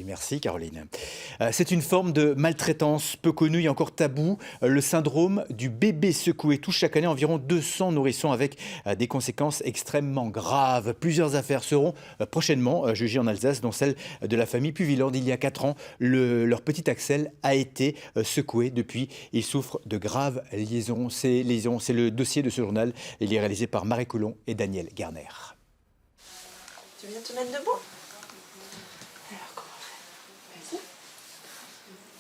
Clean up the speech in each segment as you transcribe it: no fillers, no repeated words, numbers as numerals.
Oui, merci Caroline. C'est une forme de maltraitance peu connue et encore taboue. Le syndrome du bébé secoué touche chaque année environ 200 nourrissons avec des conséquences extrêmement graves. Plusieurs affaires seront prochainement jugées en Alsace, dont celle de la famille Puvilland. Il y a 4 ans, leur petit Axel a été secoué. Depuis, il souffre de graves lésions. C'est le dossier de ce journal. Il est réalisé par Marie Coulon et Daniel Garner. Tu viens te mettre debout? Alors, comment on fait?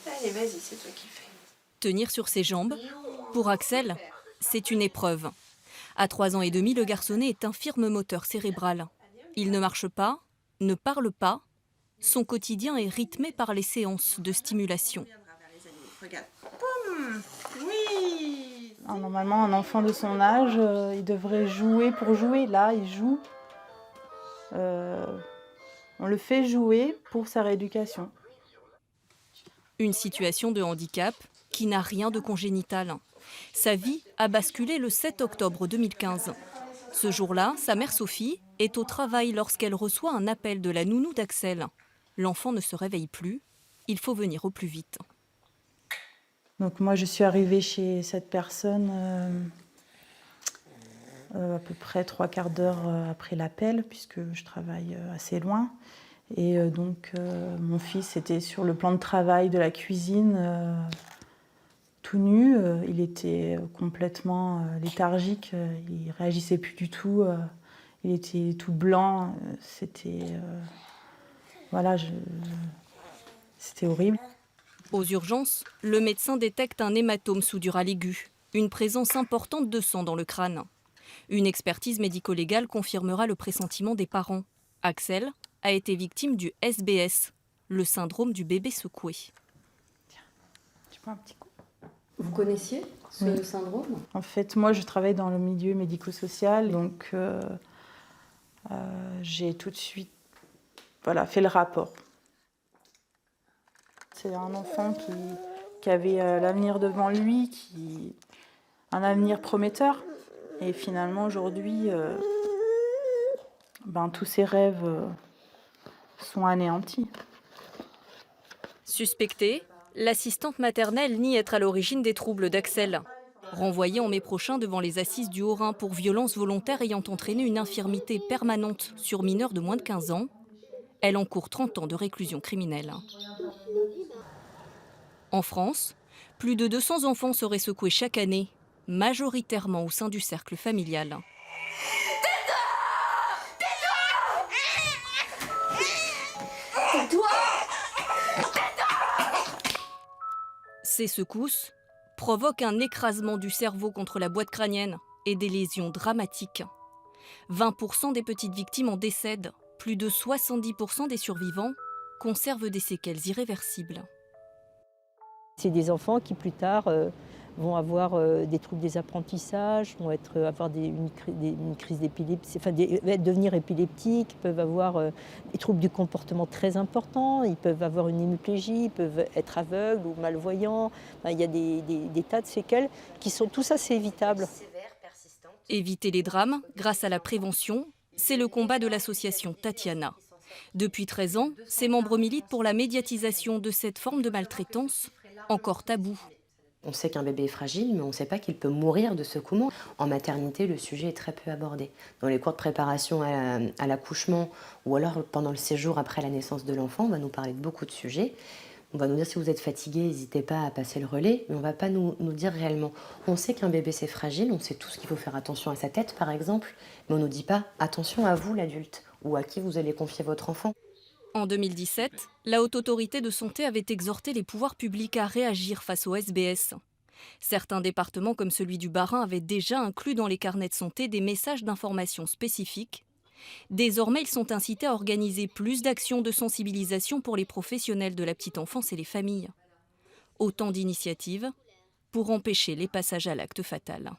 Vas-y. Allez, vas-y, c'est toi qui fais. Tenir sur ses jambes, pour Axel, c'est une épreuve. À 3 ans et demi, le garçonnet est infirme moteur cérébral. Il ne marche pas, ne parle pas. Son quotidien est rythmé par les séances de stimulation. Regarde. Boum. Oui. Normalement, un enfant de son âge, il devrait jouer pour jouer. Là, il joue. On le fait jouer pour sa rééducation. Une situation de handicap qui n'a rien de congénital. Sa vie a basculé le 7 octobre 2015. Ce jour-là, sa mère Sophie est au travail lorsqu'elle reçoit un appel de la nounou d'Axel. L'enfant ne se réveille plus, il faut venir au plus vite. Donc moi, je suis arrivée chez cette personne à peu près 3/4 d'heure après l'appel, puisque je travaille assez loin. Et donc, mon fils était sur le plan de travail de la cuisine, tout nu. Il était complètement léthargique, il réagissait plus du tout. Il était tout blanc. C'était c'était horrible. Aux urgences, le médecin détecte un hématome sous-dural aigu, une présence importante de sang dans le crâne. Une expertise médico-légale confirmera le pressentiment des parents. Axel a été victime du SBS, le syndrome du bébé secoué. Tiens, tu prends un petit coup. Vous connaissiez ce syndrome? En fait, moi, je travaille dans le milieu médico-social, donc j'ai tout de suite fait le rapport. C'est un enfant qui avait l'avenir devant lui, un avenir prometteur. Et finalement, aujourd'hui, tous ses rêves sont anéantis. Suspectée, l'assistante maternelle nie être à l'origine des troubles d'Axel. Renvoyée en mai prochain devant les assises du Haut-Rhin pour violences volontaires ayant entraîné une infirmité permanente sur mineurs de moins de 15 ans, elle encourt 30 ans de réclusion criminelle. En France, plus de 200 enfants seraient secoués chaque année, majoritairement au sein du cercle familial. Ces secousses provoquent un écrasement du cerveau contre la boîte crânienne et des lésions dramatiques. 20% des petites victimes en décèdent. Plus de 70% des survivants conservent des séquelles irréversibles. C'est des enfants qui plus tard vont avoir des troubles des apprentissages, vont avoir une crise d'épilepsie, devenir épileptiques, peuvent avoir des troubles du comportement très importants, ils peuvent avoir une hémiplégie, ils peuvent être aveugles ou malvoyants. Il y a des tas de séquelles qui sont, tout ça c'est évitable. Éviter les drames grâce à la prévention, c'est le combat de l'association Tatiana. Depuis 13 ans, ses membres militent pour la médiatisation de cette forme de maltraitance, encore tabou. On sait qu'un bébé est fragile, mais on ne sait pas qu'il peut mourir de secouement. En maternité, le sujet est très peu abordé. Dans les cours de préparation à l'accouchement ou alors pendant le séjour après la naissance de l'enfant, on va nous parler de beaucoup de sujets. On va nous dire si vous êtes fatigué, n'hésitez pas à passer le relais, mais on ne va pas nous dire réellement. On sait qu'un bébé c'est fragile, on sait tous qu'il faut faire attention à sa tête par exemple, mais on ne nous dit pas attention à vous l'adulte ou à qui vous allez confier votre enfant. En 2017, la Haute Autorité de Santé avait exhorté les pouvoirs publics à réagir face au SBS. Certains départements, comme celui du Bas-Rhin, avaient déjà inclus dans les carnets de santé des messages d'information spécifiques. Désormais, ils sont incités à organiser plus d'actions de sensibilisation pour les professionnels de la petite enfance et les familles. Autant d'initiatives pour empêcher les passages à l'acte fatal.